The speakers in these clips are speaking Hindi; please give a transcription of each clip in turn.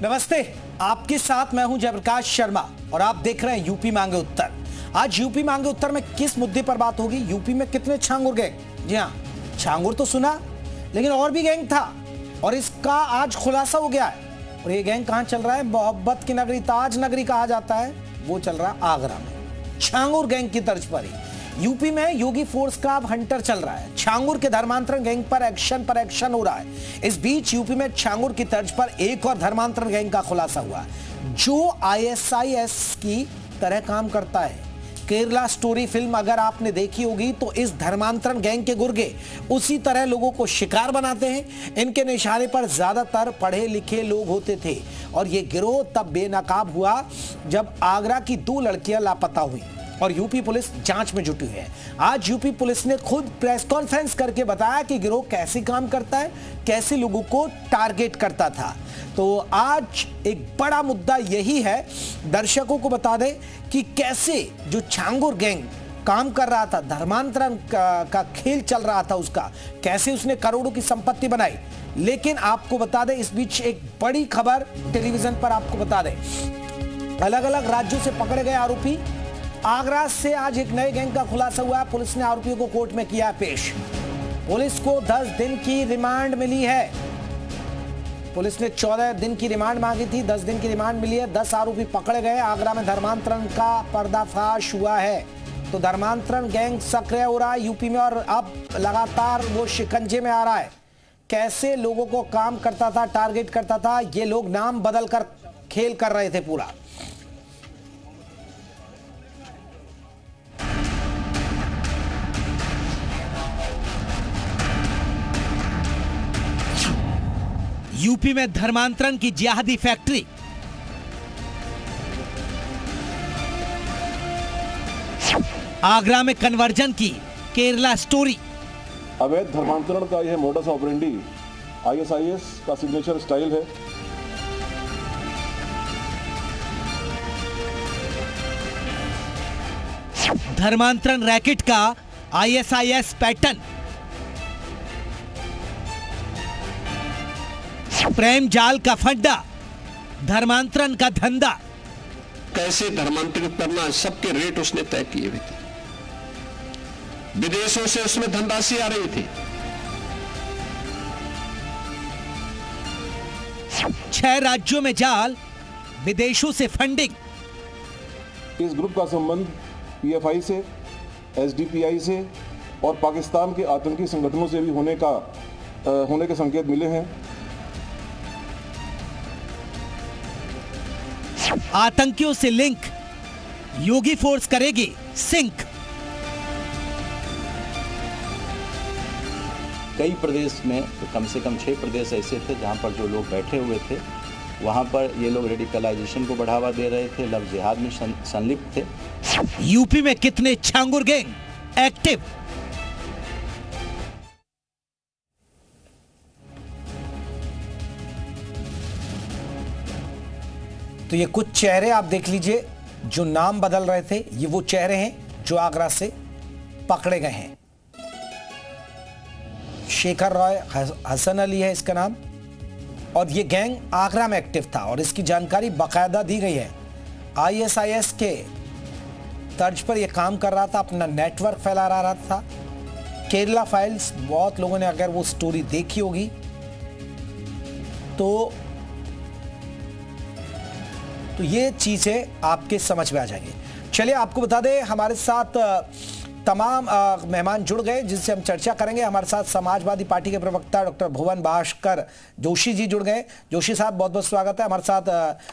नमस्ते, आपके साथ मैं हूं जयप्रकाश शर्मा और आप देख रहे हैं यूपी मांगे उत्तर। आज यूपी मांगे उत्तर में किस मुद्दे पर बात होगी? यूपी में कितने छांगुर गैंग? जी हाँ, छांगुर तो सुना, लेकिन और भी गैंग था और इसका आज खुलासा हो गया है। और ये गैंग कहां चल रहा है? मोहब्बत की नगरी, ताज नगरी कहा जाता है, वो चल रहा है आगरा में। छांगुर गैंग की तर्ज पर ही यूपी में योगी फोर्स का अब हंटर चल रहा है। छांगुर के धर्मांतरण गैंग पर एक्शन हो रहा है। इस बीच यूपी में छांगुर की तर्ज पर एक और धर्मांतरण गैंग का खुलासा हुआ जो आईएसआईएस की तरह काम करता है। केरला स्टोरी फिल्म अगर आपने देखी होगी तो इस धर्मांतरण गैंग के गुर्गे उसी तरह लोगों को शिकार बनाते हैं। इनके निशाने पर ज्यादातर पढ़े लिखे लोग होते थे और यह गिरोह तब बेनकाब हुआ जब आगरा की 2 लड़कियां लापता हुई और यूपी पुलिस जांच में जुटी है। आज यूपी पुलिस ने खुद प्रेस कॉन्फ्रेंस करके बताया कि गिरोह कैसे काम करता है, कैसे लोगों को टारगेट करता था। तो आज एक बड़ा मुद्दा यही है, दर्शकों को बता दें कि कैसे जो छांगुर गैंग काम कर रहा था, धर्मांतरण का खेल चल रहा था उसका, कैसे उसने करोड़ों की संपत्ति बनाई। लेकिन आपको बता दें, इस बीच एक बड़ी खबर टेलीविजन पर आपको बता दें, अलग अलग राज्यों से पकड़े गए आरोपी। आगरा से आज एक नए गैंग का खुलासा हुआ है। पुलिस ने आरोपियों को कोर्ट में किया पेश। पुलिस को 10 दिन की रिमांड मिली है। पुलिस ने 14 दिन की रिमांड मांगी थी, 10 दिन की रिमांड मिली है। 10 आरोपी पकड़े गए। आगरा में धर्मांतरण का पर्दाफाश हुआ है। तो धर्मांतरण गैंग सक्रिय हो रहा है यूपी में और अब लगातार वो शिकंजे में आ रहा है। कैसे लोगों को काम करता था, टारगेट करता था, ये लोग नाम बदल कर खेल कर रहे थे पूरा। यूपी में धर्मांतरण की जिहादी फैक्ट्री। आगरा में कन्वर्जन की केरला स्टोरी। अवैध धर्मांतरण का यह मोडस ऑपरेंडी आईएसआईएस का सिग्नेचर स्टाइल है। धर्मांतरण रैकेट का आईएसआईएस पैटर्न। प्रेम जाल का फड्डा, धर्मांतरण का धंधा। कैसे धर्मांतरित करना, सबके रेट उसने तय किए हुए थे। विदेशों से उसमें धनराशि आ रही थी। 6 राज्यों में जाल, विदेशों से फंडिंग। इस ग्रुप का संबंध पीएफआई से, एसडीपीआई से और पाकिस्तान के आतंकी संगठनों से भी होने के संकेत मिले हैं। आतंकियों से लिंक, योगी फोर्स करेगी सिंक। कई प्रदेश में कम से कम 6 प्रदेश ऐसे थे जहां पर जो लोग बैठे हुए थे, वहां पर ये लोग रेडिकलाइजेशन को बढ़ावा दे रहे थे, लव जिहाद में संलिप्त थे। यूपी में कितने छांगुर गैंग एक्टिव? तो ये कुछ चेहरे आप देख लीजिए जो नाम बदल रहे थे। ये वो चेहरे हैं जो आगरा से पकड़े गए हैं। शेखर रॉय, हसन अली है इसका नाम, और ये गैंग आगरा में एक्टिव था और इसकी जानकारी बाकायदा दी गई है। आईएसआईएस के तर्ज पर यह काम कर रहा था, अपना नेटवर्क फैला रहा था। केरला फाइल्स, बहुत लोगों ने अगर वो स्टोरी देखी होगी तो ये चीजें आपके समझ में आ जाएंगी। चलिए आपको बता दें, हमारे साथ तमाम मेहमान जुड़ गए जिनसे हम चर्चा करेंगे। हमारे साथ समाजवादी पार्टी के प्रवक्ता डॉक्टर भुवन भास्कर जोशी जी जुड़ गए। जोशी साहब बहुत बहुत स्वागत है। हमारे साथ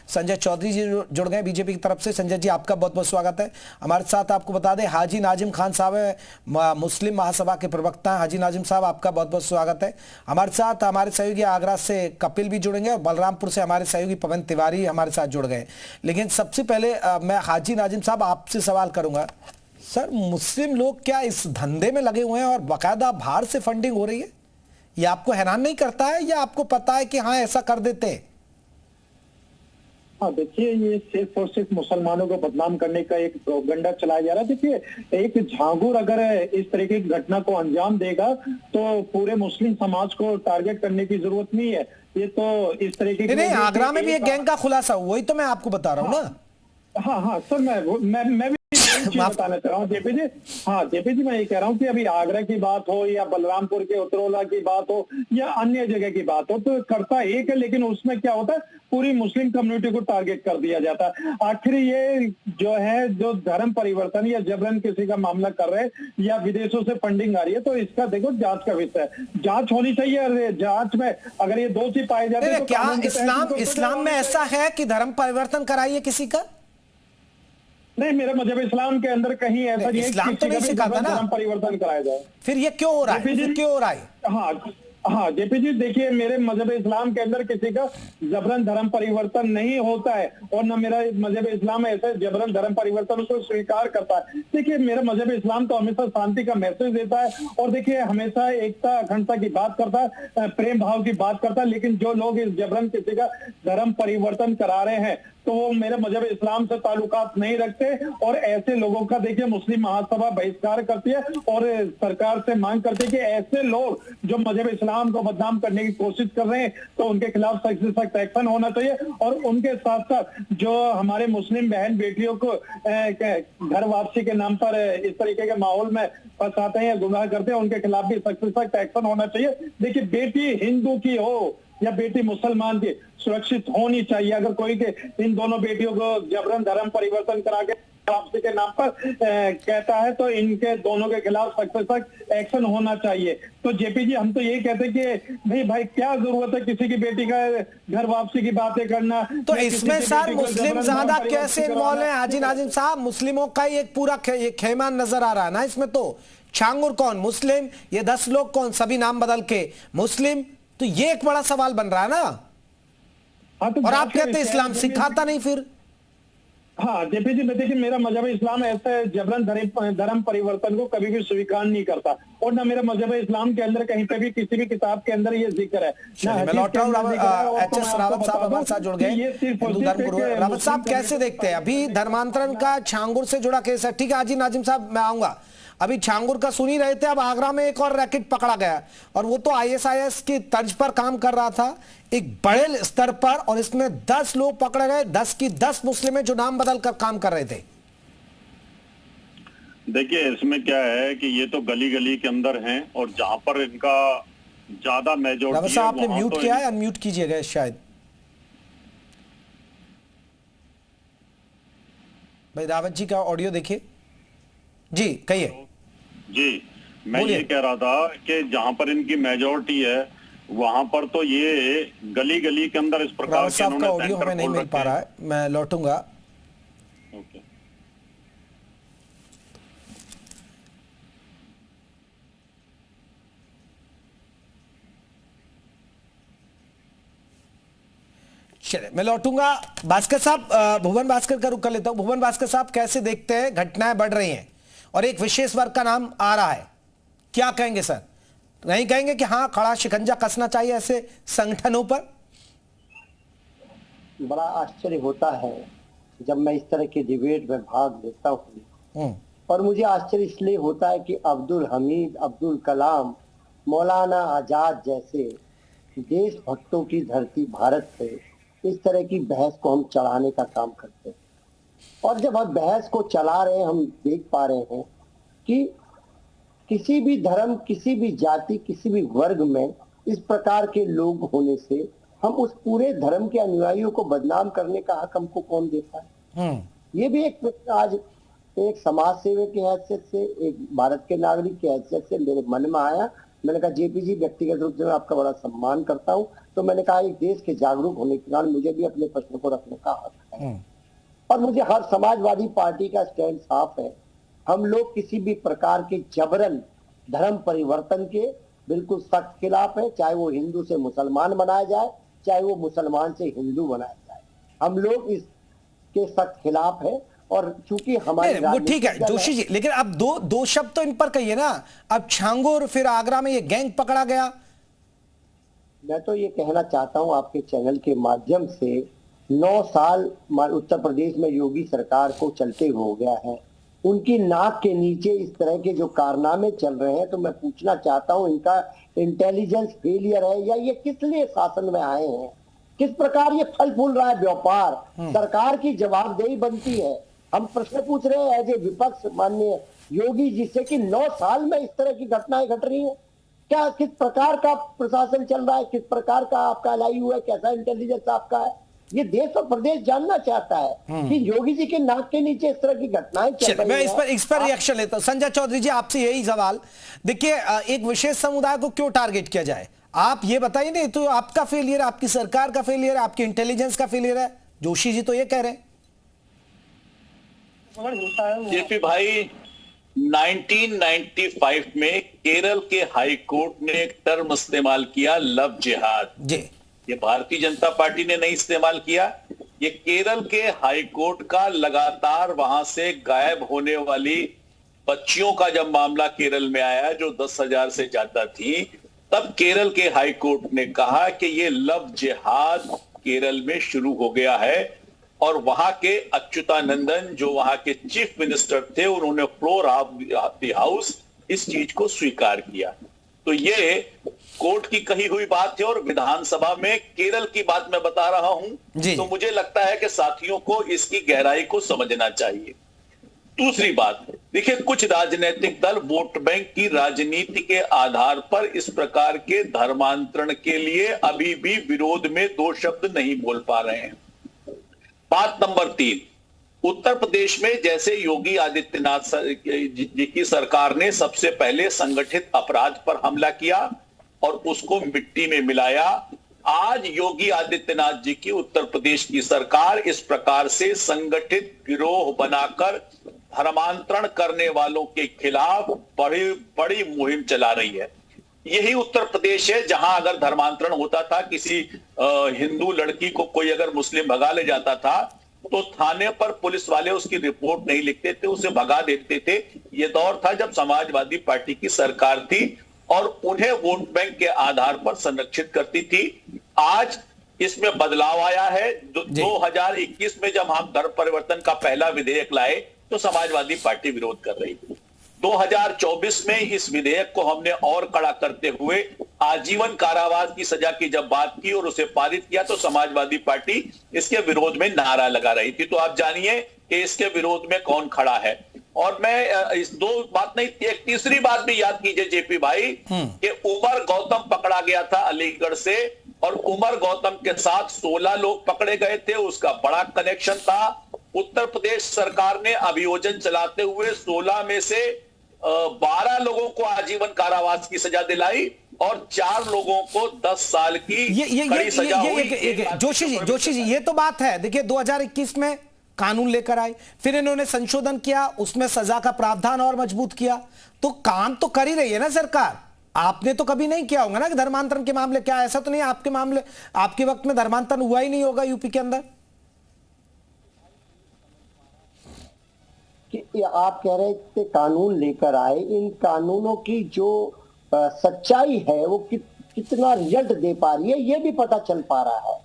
संजय चौधरी जी जुड़ गए बीजेपी की तरफ से। संजय जी आपका बहुत बहुत स्वागत है। हमारे साथ आपको बता दें हाजी नाजिम खान साहब है, मुस्लिम महासभा के प्रवक्ता हैं। हाजी नाजिम साहब आपका बहुत बहुत स्वागत है। हमारे साथ हमारे सहयोगी आगरा से कपिल भी जुड़ेंगे और बलरामपुर से हमारे सहयोगी पवन तिवारी हमारे साथ जुड़ गए। लेकिन सबसे पहले मैं हाजी नाजिम साहब आपसे सवाल करूंगा, सर मुस्लिम लोग क्या इस धंधे में लगे हुए हैं और बाकायदा बाहर से फंडिंग हो रही है? ये आपको हैरान नहीं करता है या आपको पता है कि हाँ ऐसा कर देते हैं? हाँ देखिए, ये सिर्फ और सिर्फ मुसलमानों को बदनाम करने का एक प्रोपेगेंडा चलाया जा रहा है। देखिए, एक झांगुर अगर इस तरह की घटना को अंजाम देगा तो पूरे मुस्लिम समाज को टारगेट करने की जरूरत नहीं है। ये तो इस तरह की नहीं, आगरा में भी एक गैंग का खुलासा हुआ, वही तो मैं आपको बता रहा हूँ ना। हाँ सर, मैं भी चीज बताना चाह रहा हूँ जेपी जी। हाँ जेपी जी, मैं ये कह रहा हूँ कि अभी आगरा की बात हो या बलरामपुर के उतरौला की बात हो या अन्य जगह की बात हो, तो करता एक है, लेकिन उसमें क्या होता है, पूरी मुस्लिम कम्युनिटी को टारगेट कर दिया जाता है। आखिर ये जो धर्म परिवर्तन या जबरन किसी का मामला कर रहे हैं या विदेशों से फंडिंग आ रही है, तो इसका देखो जांच का विषय है, जांच होनी चाहिए। और जांच में अगर ये दोषी पाए जाते हैं तो क्या इस्लाम में ऐसा है कि धर्म परिवर्तन कराइए किसी का? नहीं, मेरे मजहब इस्लाम के अंदर कहीं ऐसा नहीं है इस्लाम तो नहीं सिखाता ना धर्म परिवर्तन कराया जाए। फिर ये क्यों हो रहा है? क्यों हो रहा है? हाँ जेपी जी, देखिए, मेरे मजहब इस्लाम के अंदर किसी का जबरन धर्म परिवर्तन नहीं होता है, और न मेरा मजहब इस्लाम ऐसे जबरन धर्म परिवर्तन को स्वीकार करता है। देखिए, मेरा मजहब इस्लाम तो हमेशा शांति का मैसेज देता है, और देखिए हमेशा एकता अखंडता की बात करता है, प्रेम भाव की बात करता है। लेकिन जो लोग इस जबरन किसी का धर्म परिवर्तन करा रहे हैं तो वो मेरे मजहब इस्लाम से ताल्लुकात नहीं रखते, और ऐसे लोगों का देखिए मुस्लिम महासभा बहिष्कार करती है और सरकार से मांग करती है कि ऐसे लोग जो मजहब इस्लाम को बदनाम करने की कोशिश कर रहे हैं तो उनके खिलाफ सख्त से सख्त एक्शन होना चाहिए। और उनके साथ साथ जो हमारे मुस्लिम बहन बेटियों को घर वापसी के नाम पर इस तरीके के माहौल में फंसाते हैं या गुमराह करते हैं, उनके खिलाफ भी सख्त से सख्त एक्शन होना चाहिए। देखिए, बेटी हिंदू की हो या बेटी मुसलमान की, सुरक्षित होनी चाहिए। अगर कोई के इन दोनों बेटियों को जबरन धर्म परिवर्तन करा के वापसी के नाम पर कहता है तो इनके दोनों के खिलाफ सख्त से सख्त एक्शन होना चाहिए। तो जेपी जी, हम तो यही कहते हैं कि भाई क्या जरूरत है किसी की बेटी का घर वापसी की बातें करना। तो इसमें सर मुस्लिम ज्यादा कैसे इन्वॉल्व है? हाजी नाजिम साहब, मुस्लिमों का एक पूरा खेमा नजर आ रहा है ना इसमें। तो छांगुर कौन? मुस्लिम। ये 10 लोग कौन? सभी नाम बदल के मुस्लिम। तो ये एक बड़ा सवाल बन रहा है ना। तो और आप कहते हैं इस्लाम सिखाता नहीं फिर? हाँ जेपी जी, देखिए, मेरा मजहब इस्लाम ऐसे जबरन धर्म परिवर्तन को कभी भी स्वीकार नहीं करता, और ना मेरा मजहब इस्लाम के अंदर कहीं पे भी किसी भी किताब के अंदर ये जिक्र है। मैं लौट रहा हूँ। एचएस रावत साहब हमारे साथ जुड़ गए, हिंदू धर्म गुरु रावत साहब। कैसे देखते हैं अभी धर्मांतरण का छांगुर से जुड़ा केस है? ठीक है हाजी नाजिम साहब, मैं आऊंगा। अभी छांगुर का सुन ही रहे थे, अब आगरा में एक और रैकेट पकड़ा गया, और वो तो आईएसआईएस की तर्ज पर काम कर रहा था एक बड़े स्तर पर, और इसमें 10 लोग पकड़े गए, 10 की 10 मुस्लिम जो नाम बदल कर काम कर रहे थे। देखिए, इसमें क्या है कि ये तो गली गली के अंदर हैं, और जहां पर इनका ज्यादा मेजॉरिटी है आपने म्यूट किया है, अनम्यूट कीजिएगा शायद। भाई रावत जी का ऑडियो देखिए जी, कहिए जी। मैं ये कह रहा था कि जहां पर इनकी मेजॉरिटी है वहां पर तो ये गली गली के अंदर इस प्रकार के इन्होंने ऑडियो हमें नहीं मिल पा रहा है, मैं लौटूंगा। ओके। चलिए मैं लौटूंगा। भास्कर साहब, भुवन भास्कर का रुख कर लेता हूं। भुवन भास्कर साहब, कैसे देखते हैं? घटनाएं बढ़ रही हैं और एक विशेष वर्ग का नाम आ रहा है, क्या कहेंगे सर? नहीं कहेंगे कि हाँ खड़ा शिकंजा कसना चाहिए ऐसे संगठनों पर? बड़ा आश्चर्य होता है जब मैं इस तरह के डिबेट में भाग लेता हूँ, और मुझे आश्चर्य इसलिए होता है कि अब्दुल हमीद, अब्दुल कलाम, मौलाना आजाद जैसे देशभक्तों की धरती भारत पे इस तरह की बहस को हम चढ़ाने का काम करते हैं। और जब हम बहस को चला रहे हैं, हम देख पा रहे हैं कि किसी भी धर्म, किसी भी जाति, किसी भी वर्ग में इस प्रकार के लोग होने से हम उस पूरे धर्म के अनुयायियों को बदनाम करने का हक हमको कौन देता है? ये भी एक आज एक समाज सेवक की हैसियत से, एक भारत के नागरिक की हैसियत से मेरे मन में आया। मैंने कहा जेपी जी, व्यक्तिगत रूप से मैं आपका बड़ा सम्मान करता हूं, तो मैंने कहा एक देश के जागरूक होने के कारण मुझे भी अपने प्रश्न को रखने का हक है। और मुझे हर समाजवादी पार्टी का स्टैंड साफ है। हम लोग किसी भी प्रकार के जबरन धर्म परिवर्तन के बिल्कुल सख्त खिलाफ है, चाहे वो हिंदू से मुसलमान बनाया जाए, चाहे वो मुसलमान से हिंदू बनाया जाए। हम लोग इसके सख्त खिलाफ है। और चूंकि हमारे वो ठीक है जोशी जी, लेकिन अब दो शब्द तो इन पर कहिए ना। अब छांगुर, फिर आगरा में ये गैंग पकड़ा गया। मैं तो ये कहना चाहता हूं आपके चैनल के माध्यम से 9 साल उत्तर प्रदेश में योगी सरकार को चलते हो गया है, उनकी नाक के नीचे इस तरह के जो कारनामे चल रहे हैं, तो मैं पूछना चाहता हूं इनका इंटेलिजेंस फेलियर है या ये किस लिए शासन में आए हैं? किस प्रकार ये फल फूल रहा है व्यापार? सरकार की जवाबदेही बनती है। हम प्रश्न पूछ रहे हैं एज ए विपक्ष माननीय योगी जी से कि 9 साल में इस तरह की घटनाएं घट रही हैं, क्या किस प्रकार का प्रशासन चल रहा है, किस प्रकार का आपका एलआईयू है, कैसा इंटेलिजेंस आपका है? ये देश और प्रदेश जानना चाहता है कि योगी जी के नाक के नीचे इस तरह की घटनाएं चल रही हैं। मैं इस पर रिएक्शन लेता हूं। संजय चौधरी जी, आपसे यही सवाल। देखिए, एक विशेष समुदाय को क्यों टारगेट किया जाए, आप ये बताइए। नहीं तो आपका फेलियर, आपकी सरकार का फेलियर है, आपकी इंटेलिजेंस का फेलियर है। जोशी जी तो ये कह रहे हैं। जेपी भाई, 1995 में केरल के हाई कोर्ट ने एक टर्म इस्तेमाल किया, लव जिहाद जी। ये भारतीय जनता पार्टी ने नहीं इस्तेमाल किया। ये केरल के हाई कोर्ट का लगातार वहां से गायब होने वाली बच्चियों का जब मामला केरल में आया, जो 10,000 से ज्यादा थी, तब केरल के हाई कोर्ट ने कहा कि ये लव जिहाद केरल में शुरू हो गया है। और वहां के अच्युतानंदन, जो वहां के चीफ मिनिस्टर थे, उन्होंने फ्लोर ऑफ द हाउस इस चीज को स्वीकार किया। तो ये कोर्ट की कही हुई बात है और विधानसभा में केरल की बात मैं बता रहा हूं। तो मुझे लगता है कि साथियों को इसकी गहराई को समझना चाहिए। दूसरी बात, देखिए, कुछ राजनीतिक दल वोट बैंक की राजनीति के आधार पर इस प्रकार के धर्मांतरण के लिए अभी भी विरोध में 2 शब्द नहीं बोल पा रहे हैं। बात नंबर 3, उत्तर प्रदेश में जैसे योगी आदित्यनाथ जी की सरकार ने सबसे पहले संगठित अपराध पर हमला किया और उसको मिट्टी में मिलाया, आज योगी आदित्यनाथ जी की उत्तर प्रदेश की सरकार इस प्रकार से संगठित गिरोह बनाकर धर्मांतरण करने वालों के खिलाफ बड़ी मुहिम चला रही है। यही उत्तर प्रदेश है जहां अगर धर्मांतरण होता था, किसी हिंदू लड़की को कोई अगर मुस्लिम भगा ले जाता था, तो थाने पर पुलिस वाले उसकी रिपोर्ट नहीं लिखते थे, उसे भगा देते थे। ये दौर था जब समाजवादी पार्टी की सरकार थी और उन्हें वोट बैंक के आधार पर संरक्षित करती थी। आज इसमें बदलाव आया है। 2021 में जब हम धर्म परिवर्तन का पहला विधेयक लाए तो समाजवादी पार्टी विरोध कर रही थी। 2024 में इस विधेयक को हमने और कड़ा करते हुए आजीवन कारावास की सजा की जब बात की और उसे पारित किया, तो समाजवादी पार्टी इसके विरोध में नारा लगा रही थी। तो आप जानिए कि इसके विरोध में कौन खड़ा है। और मैं इस 2 बात नहीं, एक तीसरी बात भी याद कीजिए जेपी भाई, कि उमर गौतम पकड़ा गया था अलीगढ़ से, और उमर गौतम के साथ 16 लोग पकड़े गए थे। उसका बड़ा कनेक्शन था। उत्तर प्रदेश सरकार ने अभियोजन चलाते हुए 16 में से 12 लोगों को आजीवन कारावास की सजा दिलाई और 4 लोगों को 10 साल की कड़ी सजा हुई। जोशी जी, ये तो बात है। देखिए, 2021 में कानून लेकर आए, फिर इन्होंने संशोधन किया, उसमें सजा का प्रावधान और मजबूत किया। तो काम तो कर ही रही है ना सरकार। आपने तो कभी नहीं किया होगा ना कि धर्मांतरण के मामले, क्या ऐसा तो नहीं आपके मामले, आपके वक्त में धर्मांतरण हुआ ही नहीं होगा यूपी के अंदर? कि आप कह रहे थे कानून लेकर आए, इन कानूनों की जो सच्चाई है वो कितना रिजल्ट दे पा रही है ये भी पता चल पा रहा है।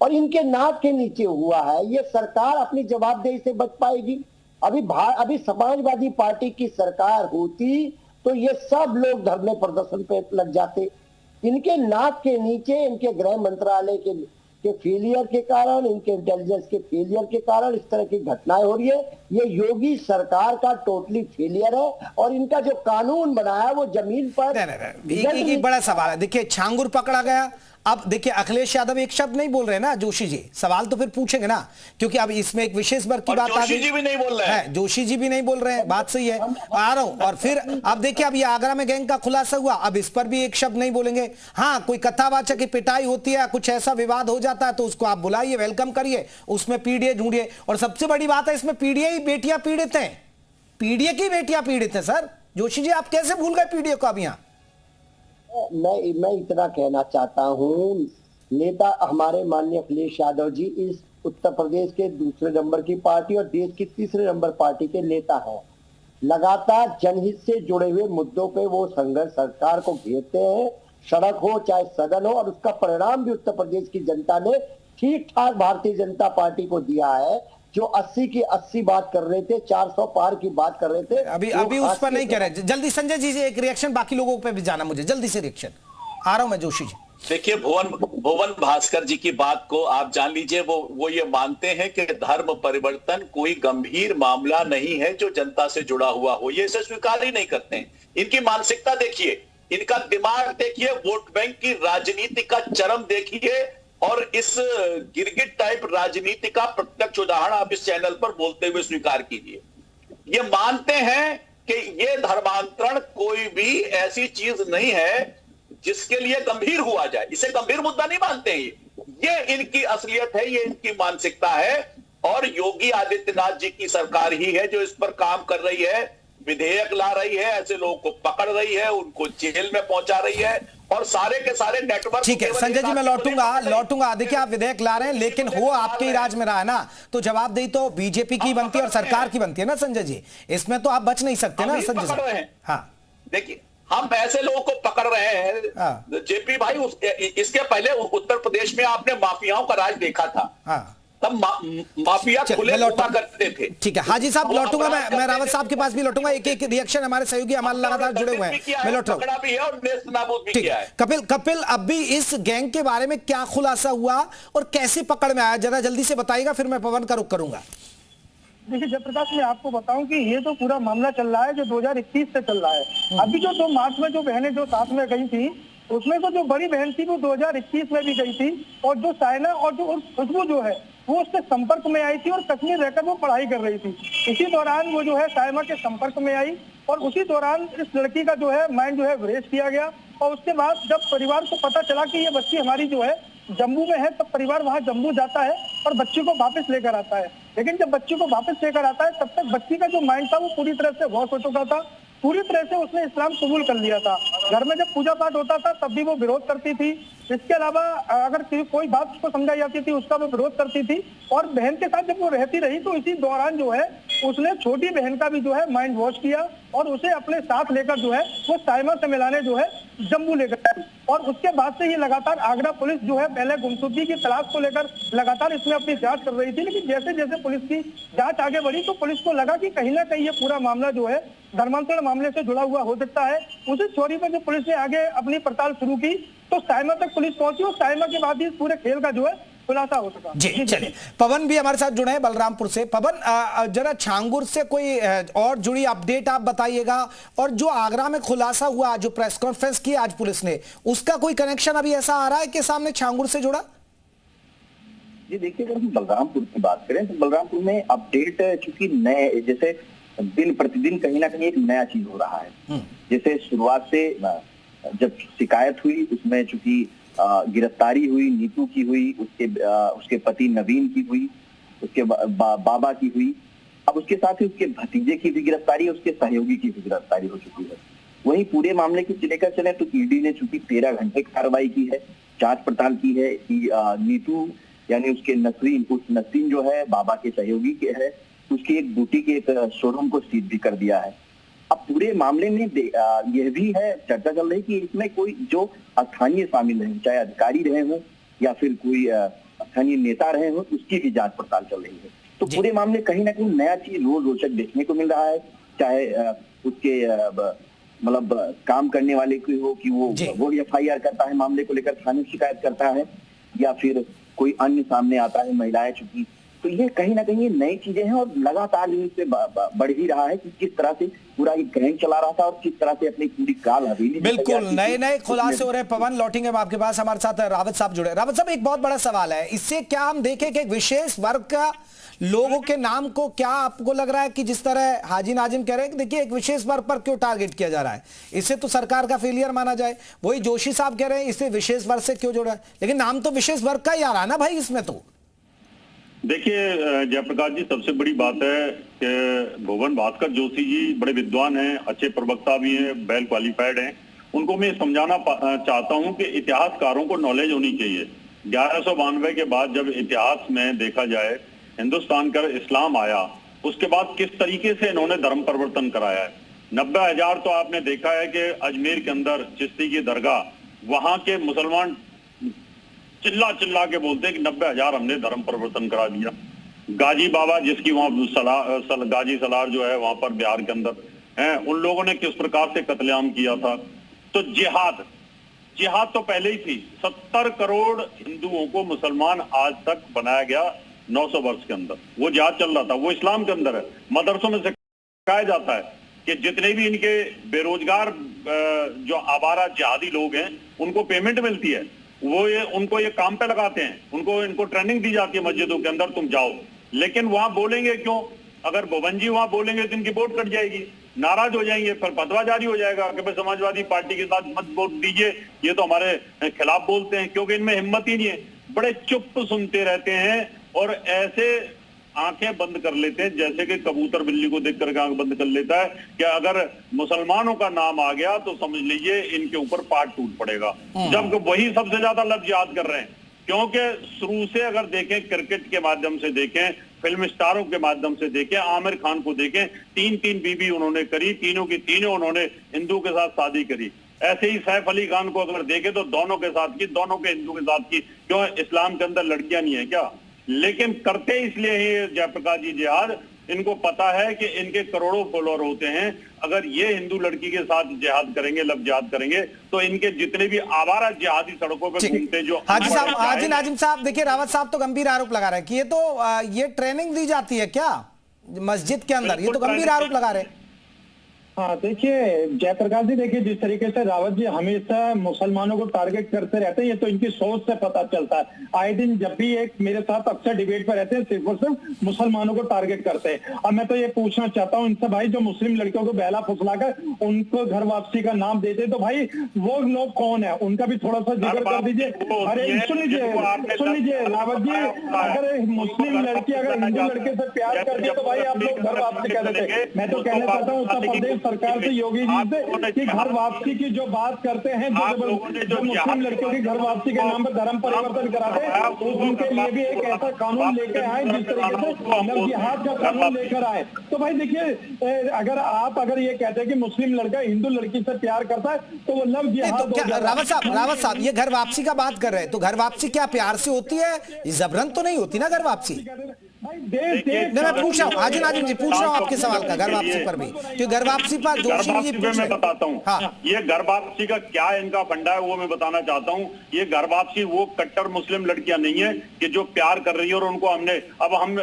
और इनके नाक के नीचे हुआ है। ये सरकार अपनी जवाबदेही से बच पाएगी? अभी समाजवादी पार्टी की सरकार होती तो ये सब लोग धरने प्रदर्शन पे लग जाते। इनके नाक के नीचे, इनके गृह मंत्रालय के फेलियर के कारण, इनके इंटेलिजेंस के फेलियर के कारण इस तरह की घटनाएं हो रही है। ये योगी सरकार का टोटली फेलियर है और इनका जो कानून बनाया वो जमीन पर एक बड़ा सवाल है। देखिए, छांगुर पकड़ा गया। अब देखिए, अखिलेश यादव एक शब्द नहीं बोल रहे ना जोशी जी, सवाल तो फिर पूछेंगे ना, क्योंकि अब इसमें एक विशेष वर्ग की बात आ गई। जोशी जी भी नहीं बोल रहे हैं। जोशी जी भी नहीं बोल रहे हैं, बात सही है, आ रहा हूं। और फिर अब देखिए, अब ये आगरा में गैंग का खुलासा हुआ, अब इस पर भी एक शब्द नहीं बोलेंगे। हाँ, कोई कथावाचक की पिटाई होती है, कुछ ऐसा विवाद हो जाता है तो उसको आप बुलाइए, वेलकम करिए, उसमें पीडीए ढूंढिए। और सबसे बड़ी बात है, इसमें पीडीए ही बेटियां पीड़ित हैं, पीडीए की बेटियां पीड़ित हैं। सर जोशी जी, आप कैसे भूल गए पीडीए को? अब यहाँ मैं इतना कहना चाहता हूँ, नेता हमारे माननीय अखिलेश यादव जी इस उत्तर प्रदेश के 2 नंबर की पार्टी और देश की 3 नंबर पार्टी के नेता हैं। लगातार जनहित से जुड़े हुए मुद्दों पे वो संघर्ष सरकार को घेरते हैं, सड़क हो चाहे सदन हो, और उसका परिणाम भी उत्तर प्रदेश की जनता ने ठीक ठाक भारतीय जनता पार्टी को दिया है। जो 80 की 80 बात कर रहे थे, 400 पार की बात कर रहे थे, अभी उस पर नहीं कह रहे। जल्दी संजय जी से एक रिएक्शन, बाकी लोगों पे भी जाना मुझे, जल्दी से रिएक्शन आ रहा हूं मैं। जोशी जी देखिए, भुवन भास्कर जी की बात को आप जान लीजिए। वो ये मानते हैं कि धर्म परिवर्तन कोई गंभीर मामला नहीं है जो जनता से जुड़ा हुआ हो, ये इसे स्वीकार ही नहीं करते हैं। इनकी मानसिकता देखिए, इनका दिमाग देखिए, वोट बैंक की राजनीति का चरम देखिए, और इस गिरगिट टाइप राजनीति का प्रत्यक्ष उदाहरण आप इस चैनल पर बोलते हुए स्वीकार कीजिए। ये मानते हैं कि ये धर्मांतरण कोई भी ऐसी चीज नहीं है जिसके लिए गंभीर हुआ जाए, इसे गंभीर मुद्दा नहीं मानते हैं। ये इनकी असलियत है, ये इनकी मानसिकता है, और योगी आदित्यनाथ जी की सरकार ही है जो इस पर काम कर रही है, विधेयक ला रही है, ऐसे लोगों को पकड़ रही है, उनको जेल में पहुंचा रही है, और सारे के सारे नेटवर्क। ठीक है संजय जी, मैं लौटूंगा। देखिए, आप विधेयक ला रहे हैं, लेकिन हो आपके ही राज में रहा है ना, तो जवाबदेही तो बीजेपी की बनती है और सरकार की बनती है ना संजय जी, इसमें तो आप बच नहीं सकते ना संजय जी। हाँ देखिए, हम ऐसे लोगों को पकड़ रहे हैं जेपी भाई। इसके पहले उत्तर प्रदेश में आपने माफियाओं का राज देखा था, तब माफिया खुले हुआ करते थे। ठीक है हाजी साहब, लौटूंगा मैं रावत साहब के पास भी लौटूंगा। एक रिएक्शन, हमारे सहयोगी हमारे लगातार जुड़े हुए हैं, मैं लौट रहा हूं। ठीक है कपिल, अब भी इस गैंग के बारे में क्या खुलासा हुआ और कैसे पकड़ में आया, जरा जल्दी से बताइएगा, फिर मैं पवन का रुख करूंगा। देखिए जयप्रकाश, मैं आपको बताऊं कि ये तो पूरा मामला चल रहा है जो 2021 से चल रहा है। अभी जो 2 मार्च में जो बहनें जो साथ में गई थी, उसमें तो जो बड़ी बहन थी वो 2021 में भी गई थी, और जो साइना और जो खुशबू जो है वो उसके संपर्क में आई थी, और कश्मीर रहकर वो पढ़ाई कर रही थी। इसी दौरान वो जो है साइमा के संपर्क में आई, और उसी दौरान इस लड़की का जो है माइंड जो है ब्रेस किया गया। और उसके बाद जब परिवार को पता चला कि ये बच्ची हमारी जो है जम्मू में है, तब परिवार वहां जम्मू जाता है और बच्ची को वापस लेकर आता है। लेकिन जब बच्ची को वापस लेकर आता है, तब तक बच्ची का जो माइंड था वो पूरी तरह से वॉश हो चुका था, पूरी तरह से उसने इस्लाम कबूल कर लिया था। घर में जब पूजा पाठ होता था तब भी वो विरोध करती थी। इसके अलावा अगर कोई बात उसको समझाई जाती थी उसका वो विरोध करती थी, और बहन के साथ जब वो रहती रही तो इसी दौरान जो है उसने छोटी बहन का भी जो है माइंड वॉश किया, और उसे अपने साथ लेकर जो है वो साइमा से मिलाने जो है जम्मू लेकर आई। और उसके बाद से ये लगातार आगरा पुलिस जो है पहले गुमशुदगी की तलाश को लेकर लगातार इसमें अपनी जांच कर रही थी, लेकिन जैसे जैसे पुलिस की जांच आगे बढ़ी तो पुलिस को लगा कि कहीं ना कहीं ये पूरा मामला जो है धर्मांतरण मामले से जुड़ा हुआ हो सकता है। उसी चोरी पर जो पुलिस ने आगे अपनी पड़ताल शुरू की तो साइमा तक पुलिस पहुंची, और साइमा के बाद ही पूरे खेल का जो है खुलासा हो सका। जी चलिए, पवन भी हमारे साथ जुड़े हैं बलरामपुर से। पवन, जरा छांगुर से कोई और जुड़ी अपडेट आप बताइएगा, और जो आगरा में खुलासा हुआ, जो प्रेस कॉन्फ्रेंस की आज पुलिस ने, उसका कोई कनेक्शन अभी ऐसा आ रहा है कि सामने छांगुर से जुड़ा? जी देखिए, अगर हम बलरामपुर की बात करें तो बलरामपुर में अपडेट चूंकि नए, जैसे दिन प्रतिदिन कहीं ना कहीं एक नया चीज हो रहा है। जैसे शुरुआत से जब शिकायत हुई उसमें चूंकि गिरफ्तारी हुई, नीतू की हुई, उसके पति नवीन की हुई, उसके बाबा की हुई, अब उसके साथ ही उसके भतीजे की भी गिरफ्तारी, उसके सहयोगी की भी गिरफ्तारी हो चुकी है। वहीं पूरे मामले की लेकर चले तो ईडी ने चूंकि 13 घंटे कार्रवाई की है, जांच पड़ताल की है। नीतू यानी उसके नसरीन जो है बाबा के सहयोगी के है, उसकी एक बूटी के एक शोरूम को सीज भी कर दिया है। अब पूरे मामले में यह भी है, चर्चा चल रही कि इसमें कोई जो स्थानीय शामिल रहे, चाहे अधिकारी रहे हों या फिर कोई स्थानीय नेता रहे हों, उसकी भी जांच पड़ताल चल रही है। तो पूरे मामले कहीं ना कहीं नया चीज रोज रोचक देखने को मिल रहा है, चाहे उसके मतलब काम करने वाले की हो कि वो FIR करता है, मामले को लेकर थाने में शिकायत करता है, या फिर कोई अन्य सामने आता है, महिलाएं चुकी। तो ये कहीं ना कहीं नई चीजें हैं, और लगातार इससे बढ़ ही रहा है कि किस तरह से पूरा एक गैंग चला रहा था और किस तरह से अपनी पूरी काल हवेली। बिल्कुल नए खुलासे हो रहे हैं। पवन, लौटेंगे हम आपके पास, हमारे साथ रावत साहब जुड़े। रावत साहब, एक बहुत बड़ा सवाल है, इससे क्या हम देखें कि एक विशेष वर्ग का लोगों के नाम को, क्या आपको लग रहा है कि जिस तरह हाजी नाजिम कह रहे हैं कि देखिए एक विशेष वर्ग पर क्यों टारगेट किया जा रहा है, इससे तो सरकार का फेलियर माना जाए। वही जोशी साहब कह रहे हैं इसे विशेष वर्ग से क्यों जोड़ा है, लेकिन नाम तो विशेष वर्ग का ही आ रहा है ना भाई इसमें। तो देखिए जयप्रकाश जी, सबसे बड़ी बात है कि भुवन भास्कर जोशी जी बड़े विद्वान हैं, अच्छे प्रवक्ता भी हैं, वेल क्वालिफाइड हैं। उनको मैं समझाना चाहता हूं कि इतिहासकारों को नॉलेज होनी चाहिए। 1192 के बाद जब इतिहास में देखा जाए हिंदुस्तान का इस्लाम आया, उसके बाद किस तरीके से इन्होंने धर्म परिवर्तन कराया है। 90,000 तो आपने देखा है कि अजमेर के अंदर चिश्ती की दरगाह वहां के मुसलमान चिल्ला चिल्ला के बोलते हैं कि 90,000 हमने धर्म परिवर्तन करा दिया। गाजी बाबा जिसकी वहां गाजी सलार जो है वहां पर बिहार के अंदर है, उन लोगों ने किस प्रकार से कत्लेआम किया था। तो जिहाद तो पहले ही थी। 70 करोड़ हिंदुओं को मुसलमान आज तक बनाया गया 900 वर्ष के अंदर। वो जिहाद चल रहा था, वो इस्लाम के अंदर है। मदरसों में सिखाया जाता है कि जितने भी इनके बेरोजगार जो आवारा जिहादी लोग हैं उनको पेमेंट मिलती है, वो उनको ये काम पे लगाते हैं, इनको ट्रेनिंग दी जाती है मस्जिदों के अंदर, तुम जाओ। लेकिन वहां बोलेंगे क्यों? अगर भुवन जी वहां बोलेंगे तो इनकी वोट कट जाएगी, नाराज हो जाएंगे, फिर फतवा जारी हो जाएगा कि भाई समाजवादी पार्टी के साथ मत वोट दीजिए, ये तो हमारे खिलाफ बोलते हैं। क्योंकि इनमें हिम्मत ही नहीं है, बड़े चुप सुनते रहते हैं और ऐसे आंखें बंद कर लेते हैं जैसे कि कबूतर बिल्ली को देख कर आंख बंद कर लेता है कि अगर मुसलमानों का नाम आ गया तो समझ लीजिए इनके ऊपर पाट टूट पड़ेगा। जब वही सबसे ज्यादा लफ्ज याद कर रहे हैं, क्योंकि शुरू से अगर देखें, क्रिकेट के माध्यम से देखें, फिल्म स्टारों के माध्यम से देखें, आमिर खान को देखें, 3 बीवी उन्होंने करी, तीनों की तीनों उन्होंने हिंदू के साथ शादी करी। ऐसे ही सैफ अली खान को अगर देखें तो दोनों के साथ की, दोनों के हिंदू के साथ की। क्यों? इस्लाम के अंदर लड़कियां नहीं है क्या? लेकिन करते इसलिए ही जयप्रकाश जी जिहाद, इनको पता है कि इनके करोड़ों फॉलोअर होते हैं। अगर ये हिंदू लड़की के साथ जिहाद करेंगे, लव जिहाद करेंगे, तो इनके जितने भी आवारा जिहादी सड़कों पर घूमते जो हाजी नाजिम साहब, देखिए रावत साहब तो गंभीर आरोप लगा रहे हैं कि ये तो ये ट्रेनिंग दी जाती है क्या मस्जिद के अंदर? ये तो गंभीर आरोप लगा रहे हैं। हाँ देखिए जयप्रकाश जी, देखिए जिस तरीके से रावत जी हमेशा मुसलमानों को टारगेट करते रहते हैं, ये तो इनकी सोच से पता चलता है। आए दिन जब भी एक मेरे साथ अक्सर डिबेट पर रहते हैं, सिर्फ और सिर्फ मुसलमानों को टारगेट करते हैं। अब मैं तो ये पूछना चाहता हूँ इनसे, भाई जो मुस्लिम लड़कियों को बहला फुसलाकर उनको घर वापसी का नाम देते, तो भाई वो लोग कौन है, उनका भी थोड़ा सा जिक्र कर दीजिए। अरे सुन लीजिए रावत जी, अगर मुस्लिम लड़की अगर हिंदू लड़के से प्यार करती है तो भाई आप लोग घर वापसी कर देते। मैं तो कहना चाहता हूँ उत्तर प्रदेश सरकार से, योगी जी से, कि घर वापसी की जो बात करते हैं, जो मुस्लिम लड़कियों की घर वापसी के नाम पर धर्म परिवर्तन कराते हैं, तो उनके लिए भी एक ऐसा कानून लेकर आए जिस तरीके से लव जिहाद का कानून लेकर आए। तो भाई देखिए, अगर ये कहते हैं कि मुस्लिम लड़का हिंदू लड़की से प्यार करता है तो वो लव जिहाद। रावत साहब ये घर वापसी का बात कर रहे हैं, तो घर वापसी क्या प्यार से होती है? जबरन तो नहीं होती ना घर वापसी। मैं पूछ रहा हूँ हाजी नाजिम जी, पूछ रहा हूँ आपके सवाल का घर वापसी पर भी, क्योंकि घर वापसी पर जोशी जी पूछ रहे हैं। मैं बताता हूँ। हाँ। ये घर वापसी का क्या इनका फंडा है वो मैं बताना चाहता हूँ। ये घर वापसी वो कट्टर मुस्लिम लड़कियां नहीं है कि जो प्यार कर रही है और उनको अब हम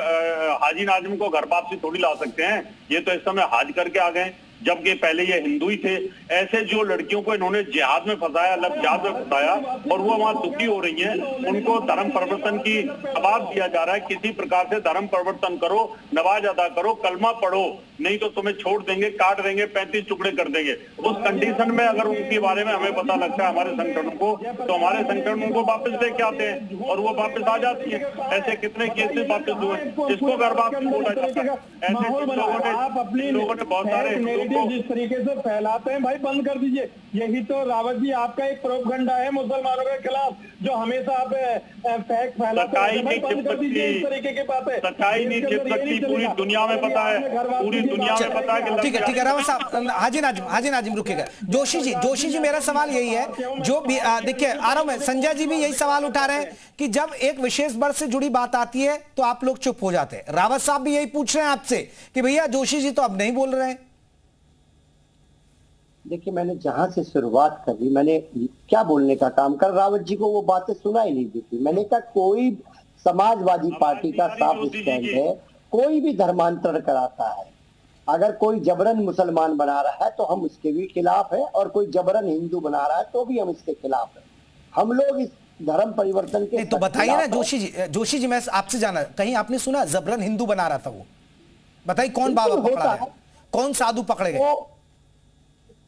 हाजी नाजिम को घर वापसी थोड़ी ला सकते हैं। ये तो इस समय हज करके आ गए, जबकि पहले ये हिंदू ही थे। ऐसे जो लड़कियों को इन्होंने जिहाद में फंसाया, लव जिहाद में फंसाया, और वो वहां दुखी हो रही हैं, उनको धर्म परिवर्तन की दबाव दिया जा रहा है। किसी प्रकार से धर्म परिवर्तन करो, नमाज अदा करो, कलमा पढ़ो, नहीं तो तुम्हें छोड़ देंगे, काट देंगे, 35 टुकड़े कर देंगे। उस कंडीशन में अगर उनके बारे में हमें पता लगता है हमारे संगठनों को, तो हमारे संगठन उनको वापस लेके आते हैं और वो वापस आ जाती है। ऐसे कितने केसेस वापस हुए, इसको घर वापस बोला जाता है। ऐसे लोगों ने बहुत सारे जिस तरीके से फैलाते हैं, भाई बंद कर दीजिए। यही तो रावत जी आपका एक प्रोपगंडा है मुसलमानों के खिलाफ, जो हमेशा आप फैक्ट फैलाते हैं। भाई बंद कर दीजिए इस तरीके की बातें। सच्चाई नहीं छिप सकती, पूरी दुनिया में पता है, पूरी दुनिया में पता है। ठीक है रावत साहब, हाजी नाजिम रुकेगा। जोशी जी मेरा सवाल यही है, जो देखिए आ रहा हूं मैं, संजय जी भी यही सवाल उठा रहे हैं कि जब एक विशेष वर्ष से जुड़ी बात आती है तो आप लोग चुप हो जाते हैं। रावत साहब भी यही पूछ रहे हैं आपसे कि भैया जोशी जी तो अब नहीं बोल रहे हैं। देखिए मैंने जहां से शुरुआत कर दी, मैंने क्या बोलने का काम कर, रावत जी को वो बातें सुनाई नहीं दी थी। मैंने कहा कोई समाजवादी पार्टी का साफ स्टैंड है, कोई भी धर्मांतरण कराता है, अगर कोई जबरन मुसलमान बना रहा है तो हम उसके भी खिलाफ है, और कोई जबरन हिंदू बना रहा है तो भी हम इसके खिलाफ है। हम लोग इस धर्म परिवर्तन के तो बताइए ना जोशी जी मैं आपसे जाना, कहीं आपने सुना जबरन हिंदू बना रहा था? वो बताइए कौन बाबा पकड़ा है, कौन साधु पकड़े गए?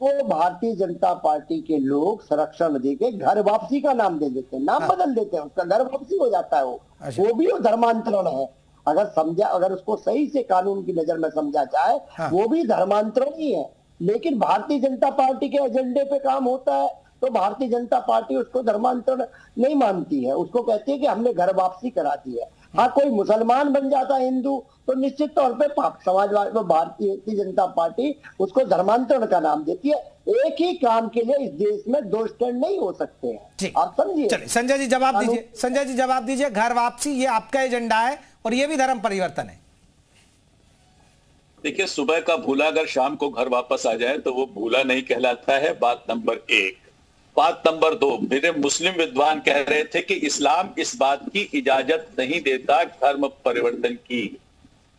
वो भारतीय जनता पार्टी के लोग संरक्षण देके घर वापसी का नाम दे देते हैं, नाम बदल देते हैं, उसका घर वापसी हो जाता है। वो भी धर्मांतरण है। अगर उसको सही से कानून की नजर में समझा जाए, वो भी धर्मांतरण ही है। लेकिन भारतीय जनता पार्टी के एजेंडे पे काम होता है तो भारतीय जनता पार्टी उसको धर्मांतरण नहीं मानती है, उसको कहती है कि हमने घर वापसी करा दी है। हाँ, कोई मुसलमान बन जाता हिंदू तो निश्चित तौर पे समाजवादी भारतीय जनता पार्टी उसको धर्मांतरण का नाम देती है। एक ही काम के लिए इस देश में दो स्टैंड नहीं हो सकते हैं, आप समझिए। चलिए संजय जी जवाब दीजिए, संजय जी जवाब दीजिए। घर वापसी ये आपका एजेंडा है और ये भी धर्म परिवर्तन है? देखिए, सुबह का भूला अगर शाम को घर वापस आ जाए तो वो भूला नहीं कहलाता है, बात नंबर 1। बात नंबर 2, मेरे मुस्लिम विद्वान कह रहे थे कि इस्लाम इस बात की इजाजत नहीं देता धर्म परिवर्तन की।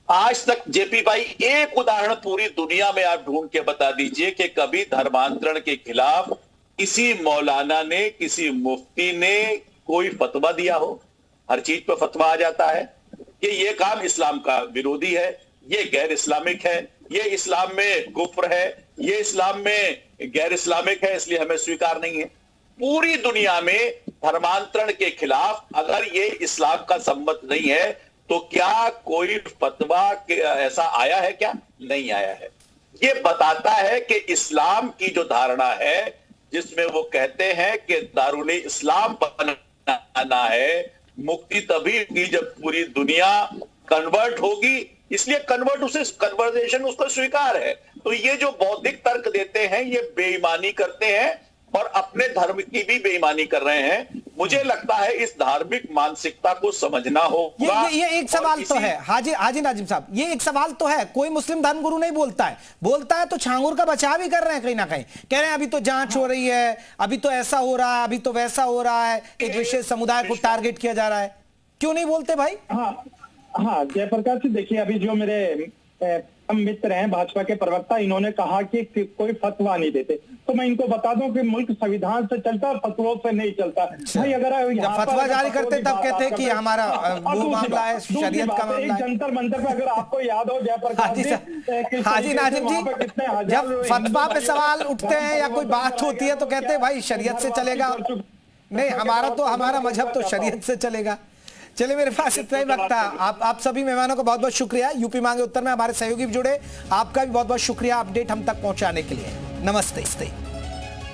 आज तक जेपी भाई एक उदाहरण पूरी दुनिया में आप ढूंढ के बता दीजिए कि कभी धर्मांतरण के खिलाफ किसी मौलाना ने, किसी मुफ्ती ने कोई फतवा दिया हो? हर चीज पर फतवा आ जाता है कि ये काम इस्लाम का विरोधी है, ये गैर इस्लामिक है, ये इस्लाम में कुफ्र है, ये इस्लाम में गैर इस्लामिक है, इसलिए हमें स्वीकार नहीं है। पूरी दुनिया में धर्मांतरण के खिलाफ अगर ये इस्लाम का सम्मत नहीं है तो क्या कोई फतवा ऐसा आया है? क्या नहीं आया है। ये बताता है कि इस्लाम की जो धारणा है जिसमें वो कहते हैं कि दारुल इस्लाम बनाना है, मुक्ति तभी होगी जब पूरी दुनिया कन्वर्ट होगी, इसलिए कन्वर्जेशन उसको स्वीकार है। तो ये जो बौद्धिक तर्क देते हैं ये बेईमानी करते हैं और अपने धर्म की भी बेईमानी कर रहे हैं। मुझे लगता है इस धार्मिक मानसिकता को समझना होगा। ये एक सवाल तो है हाजी नाजिम साहब, ये एक सवाल तो है, कोई मुस्लिम धर्मगुरु नहीं बोलता है तो छांगुर का बचाव ही कर रहे हैं कहीं ना कहीं। कह रहे हैं अभी तो जांच हो रही है, अभी तो ऐसा हो रहा है, अभी तो वैसा हो रहा है, एक विशेष समुदाय को टारगेट किया जा रहा है। क्यों नहीं बोलते भाई? हाँ जयप्रकाश जी, देखिए अभी जो मेरे मित्र हैं भाजपा के प्रवक्ता, इन्होंने कहा कि कोई फतवा नहीं देते, तो मैं इनको बता दूं कि मुल्क संविधान से चलता है, फतवों से नहीं चलता भाई। अगर फतवा जारी करते तब कहते हैं कि हमारा वो मामला है, शरीयत का मामला है। जंतर मंतर पे अगर आपको याद हो जयप्रकाश हाजी नाजिम जी, जब फतवा पे सवाल उठते हैं या कोई बात होती है तो कहते हैं भाई शरीयत से चलेगा। नहीं, हमारा मजहब तो शरीयत से चलेगा। चलिए, मेरे पास इतना ही वक्त था। आप सभी मेहमानों को बहुत बहुत शुक्रिया। यूपी मांगे उत्तर में हमारे सहयोगी भी जुड़े, आपका भी बहुत बहुत शुक्रिया अपडेट हम तक पहुंचाने के लिए। नमस्ते।